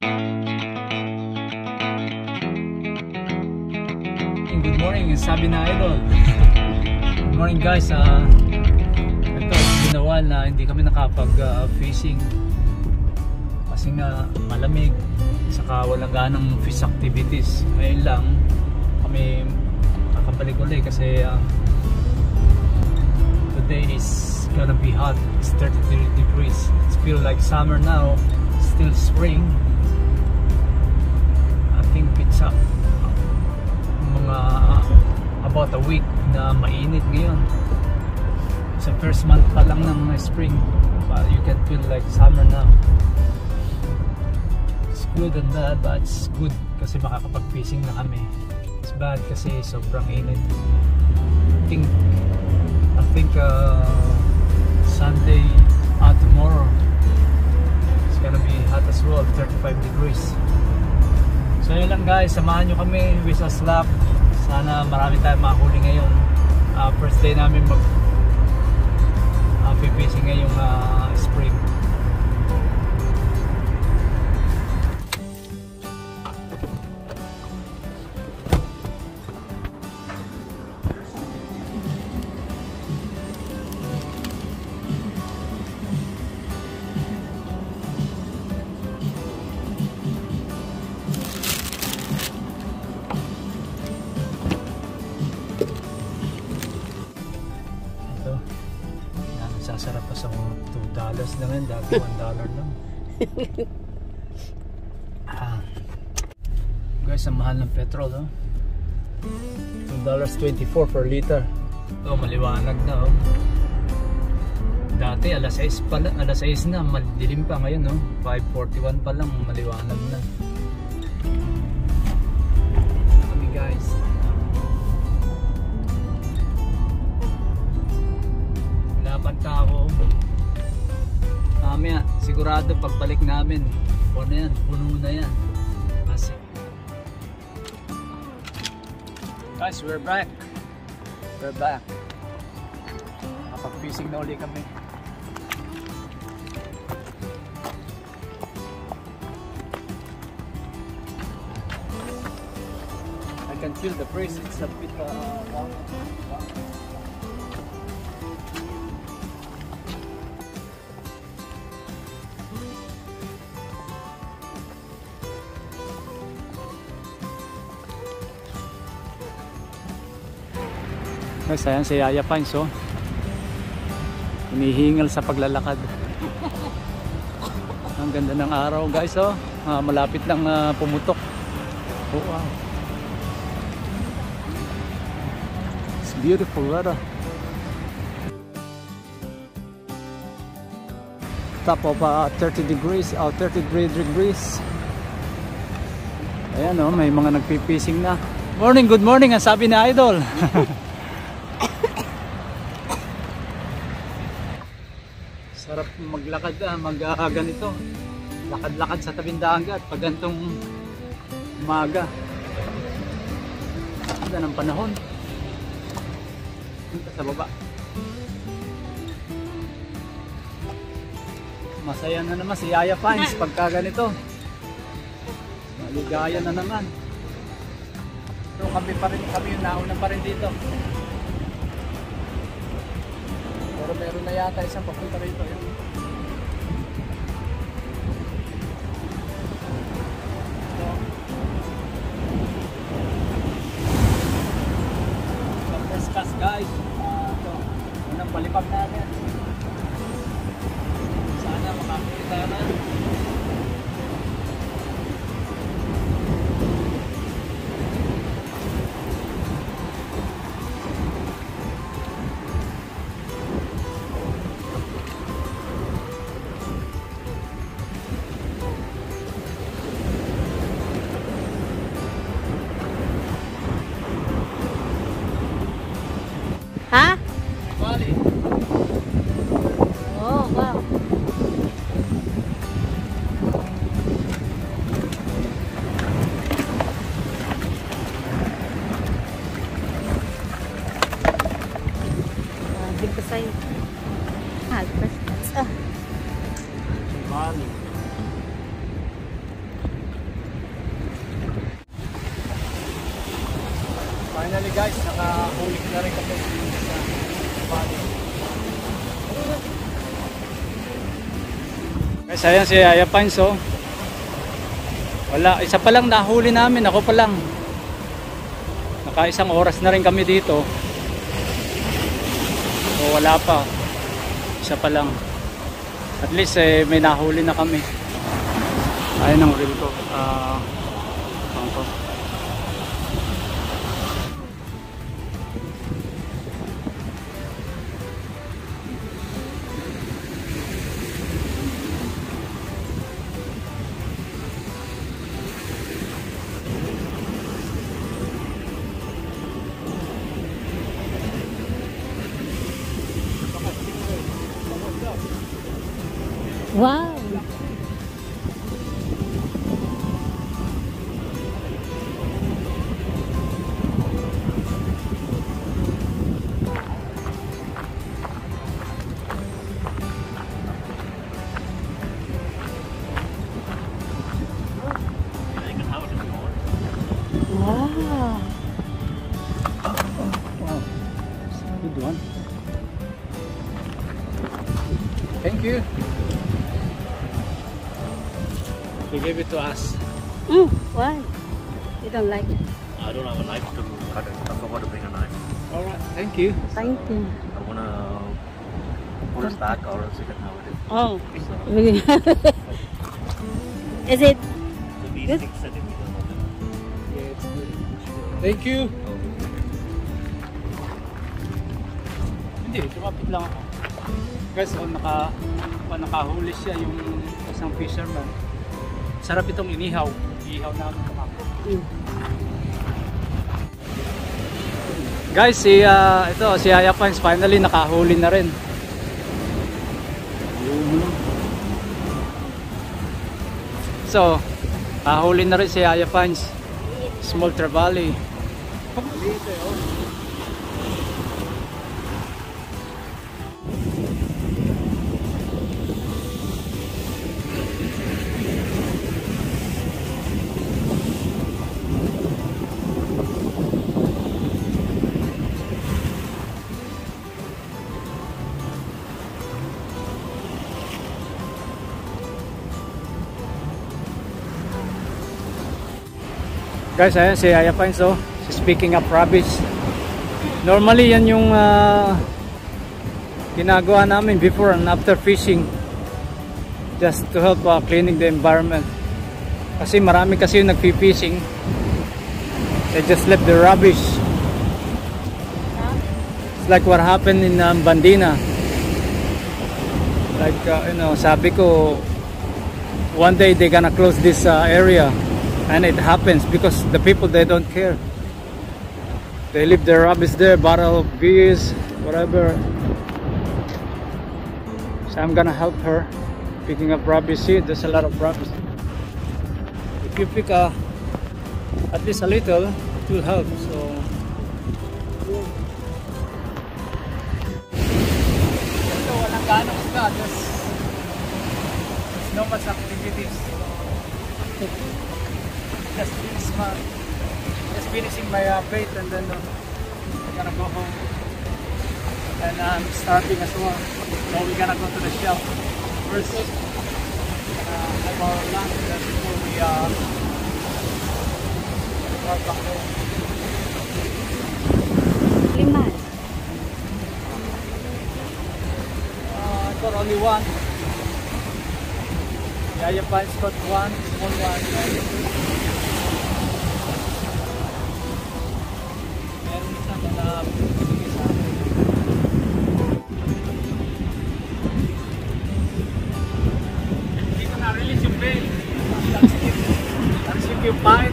Good morning, sabi na idol. Good morning guys. Ito, ginawa na hindi kami nakapag-fishing kasi nga malamig, saka walang ganang fish activities. Ngayon lang kami kakabalik ulit kasi today is gonna be hot. It's 33 degrees. It's feel like summer now, still spring. I think it's mga about a week na mainit ngayon. Sa first month pa lang ng spring, but you can feel like summer now. It's good and bad, but it's good kasi makakapag-fishing na kami. It's bad kasi sobrang init. I think Sunday tomorrow it's gonna be hot as well, 35 degrees. So yun lang guys, samahan nyo kami, wish us luck. Sana marami tayong makahuli ngayon. First day namin mag-fishing ngayong spring. Sasarap pa sa $2 lang yan, dati $1 lang. Guys, ang mahal ng petrol, oh. $2.24 per liter. Oh, maliwanag na, oh. Dati alas 6 na, madilim pa. Ngayon, oh, 5:41 pa lang, maliwanag na. Kami guys. Pagka ako mamaya sigurado pagbalik namin puno na yan kasi guys, we're back kapag fishing na uli kami. I can feel the breeze, it's a bit warm. Guys, ayan si Yaya Pines, oh. Hinihingal sa paglalakad. Ang ganda ng araw guys, oh. Malapit lang pumutok. Oh, wow. It's beautiful weather. Top of 30 degrees, 33 degrees. Ayan, oh, may mga nagpipishing na. Morning, good morning, ang sabi ni Idol. Sarap maglakad, ganito. Lakad-lakad sa tabing dagat pag gantong umaga. Ganda ng panahon. Punta sa baba. Masaya na naman si Yaya Pines pagka ganito. Maligaya na naman. Pero kami yung nauna pa rin dito. Pero meron na yata isang papunta rito. Yun. So, first cast guys. Ito. Unang palipag natin. Sana makakita na. Ha? Bali. Oh, wow. Dito sa'yo. Alpas. Bali. Finally guys, nakahuli na rin kami sa bali. Guys, ayan si Aya Pines, oh. Wala, isa pa lang nahuli namin, ako pa lang. Naka-isang oras na rin kami dito. O wala pa. Isa pa lang. At least may nahuli na kami. Ayun ang reel ko. Wow! Wow! Wow. Good one. Thank you. He gave it to us. Why? You don't like it? I don't have a knife to cut it. I forgot to bring a knife. Alright, thank you. Thank you. I wanna put it back or else you can have it. Oh, So, really? Is it? to be Good. 6 centimeters. Yeah, it's good. Thank you. Hindi, lumapit lang ako. Guys, nakahuli siya yung isang fisherman. Sarap itong inihaw. Ihaw namin kamako. Guys, si Aya Pines finally nakahuli na rin. So, nakahuli na rin si Aya Pines. Small trevally. Guys, ayan si Aya Pines, oh. Speaking of rubbish, normally yan yung ginagawa namin before and after fishing, just to help cleaning the environment. Kasi marami kasi yung nagpi-fishing, they just left the rubbish. It's like what happened in Bandina. Like sabi ko, one day they're gonna close this area. And it happens because the people, they don't care. They leave their rubbish there, bottle of beers, whatever. So I'm gonna help her picking up rubbish here. There's a lot of rubbish. If you pick at least a little, it will help. So walang ganong isda, there's no much activities. Just finishing my bait, and then I'm gonna go home, and I'm starting as well. So we're gonna go to the shelf first, have our lunch, and then before we start back home. Lima. I got only one. Aya Pines got one, small one. Hindi ko na-release yung bail. Nagsip yung pain.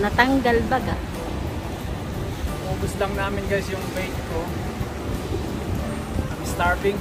Natanggal baga. Ubus lang namin guys yung bait ko. I'm starving.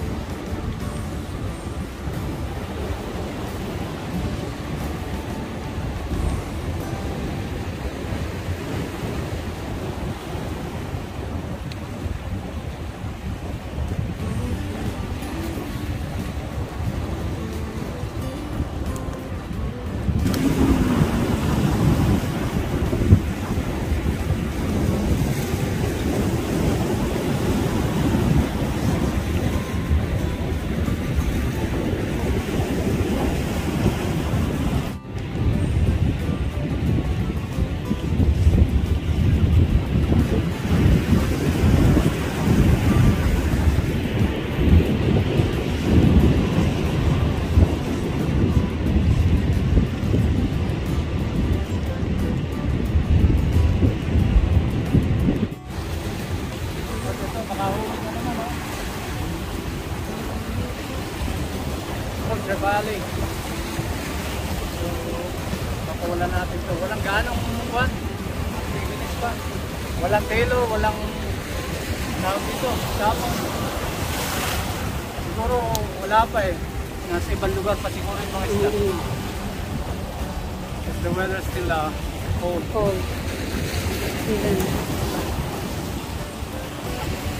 River Valley. So, papawalan natin to. Walang ganong buwan. 3 minutes pa. Walang telo, walang tawag dito, sapon. Siguro wala pa eh. Nasa ibang lugar pa siguro yung mga isla. Because the weather is still cold. Cold. Even.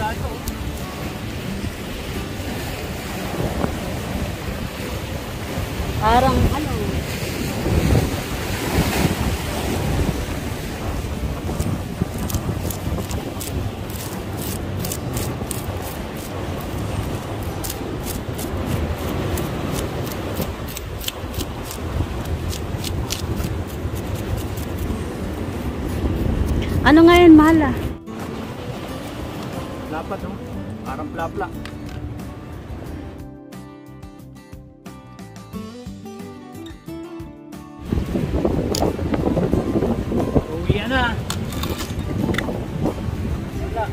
Tayo. Parang ano. Ano ngayon, mahal ah? Lapat oh. Parang plapla. Uwi na. Wala.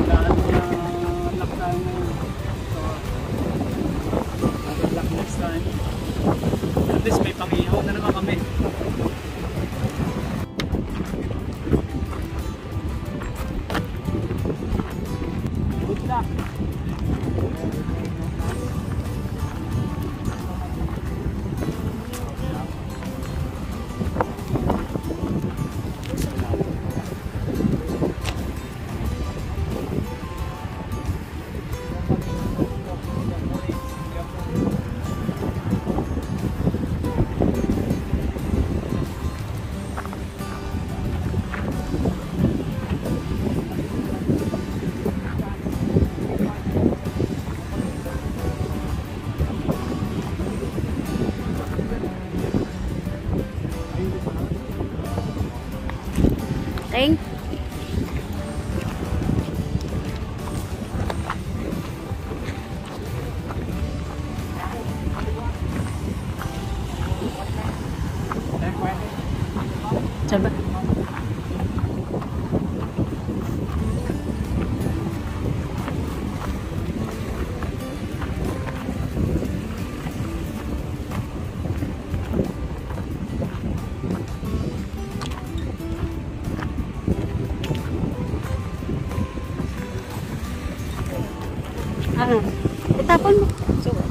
Lahat na lock tayo ngayon. So, lock next time. At least may pang-ihaw na naman kami. Good luck. Thank Coba. Itapon mo. Coba.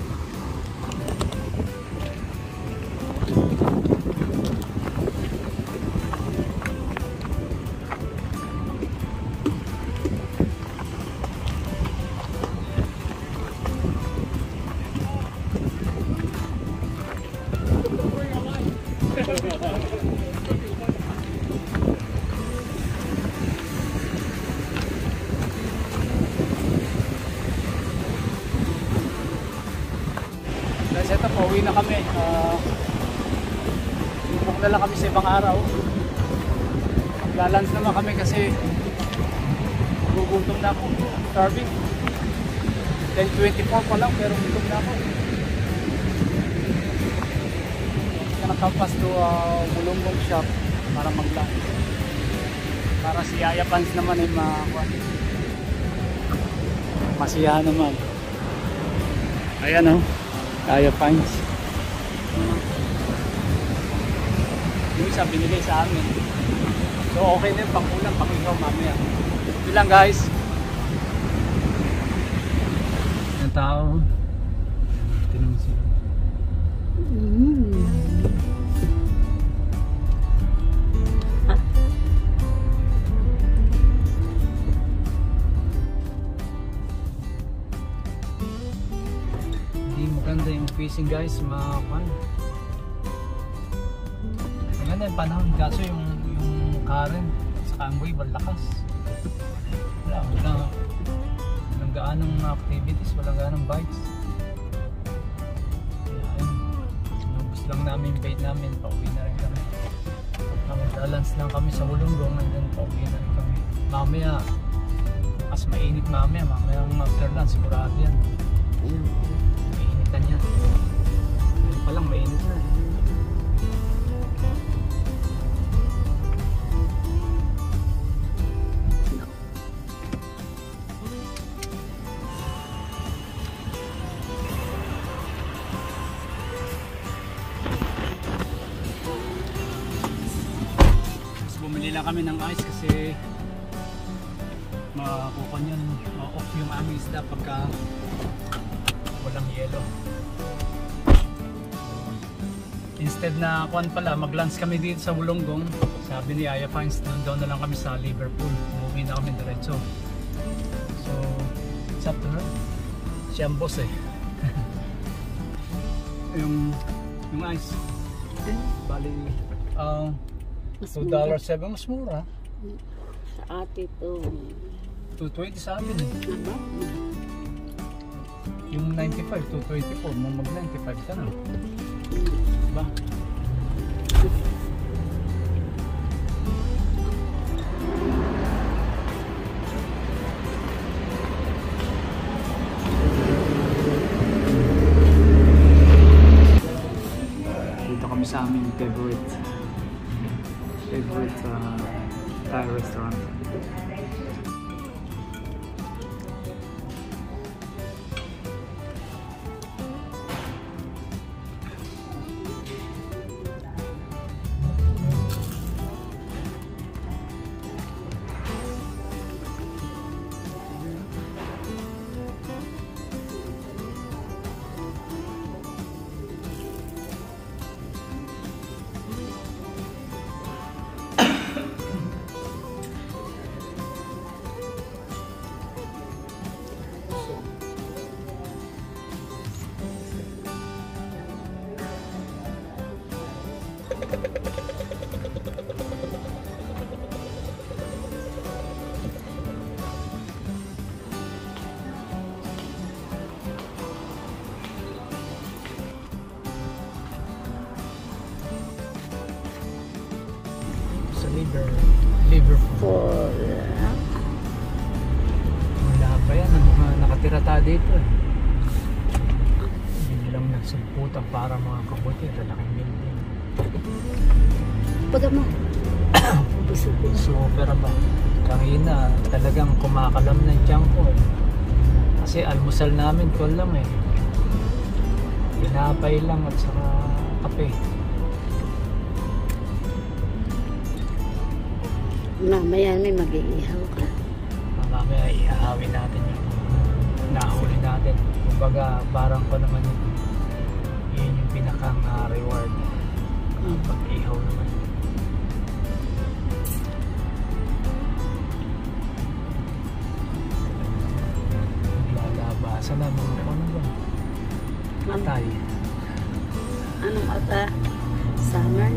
Guys, ito, pauwi na kami. Bubuk na lang kami sa ibang araw. Maglalunch naman kami kasi gugutom na ako. Starving. 10:24 pa lang pero gutom na ako. Nakakampas to Mulunggong shop para mag-lunch. Para si Yaya Pans naman ay masiyahan naman. Ayan oh. Yaya Pans. Yung isa binigay sa amin. So okay na yung pangkulang, pakigaw mamaya. Ito lang guys. Yung tao. Tingnan mo sila. Maganda yung fishing guys, maganda yung panahon kaso yung current saka ang wave ang lakas. Walang gaanong activities, walang gaanong bites. Kaya nabus lang namin yung bait namin, pauwi na rin kami. Mag-balance lang kami sa Mulunggong and then pauwi na rin kami. Mamaya mas mainit mamaya after lunch sigurado yan. Mainitan yan. Ngayon pa lang mainit na. kami ng ice kasi makukon yun, ma-off yung aming isda pagka walang yelo. Instead na kuan pala, mag-lunch kami dito sa Wollongong. Sabi ni Aya Fines, doon daw na lang kami sa Liverpool. Umuwi na kami diretso. So, it's up to her. Siya ang boss eh. yung ice. Bali, $2.07 mas mura. Sa ate to. $2.20 sa amin eh. Ano? Yung 95, $2.24. Mag-95 ka na. Diba? Dito kami sa aming favorite Thai restaurant. Sa Liverpool. Wala pa yan. Nakatira tayo dito eh. Hindi lang nagsumputan para mga kabuti. Lalaking building. Pagka mo. Super ba? Kanina talagang kumakalam na yung tiyan ko eh. Kasi almusal namin ko lang eh. Pinapay lang at saka kape. Mamaya may mag-iihaw ka. Mamaya iahawin natin yung nahuli natin. Kumbaga parang ko naman yun yung pinakang reward. Pag-ihaw naman. Lalabasan na mga ano ba? Atay. Anong ata? Summer?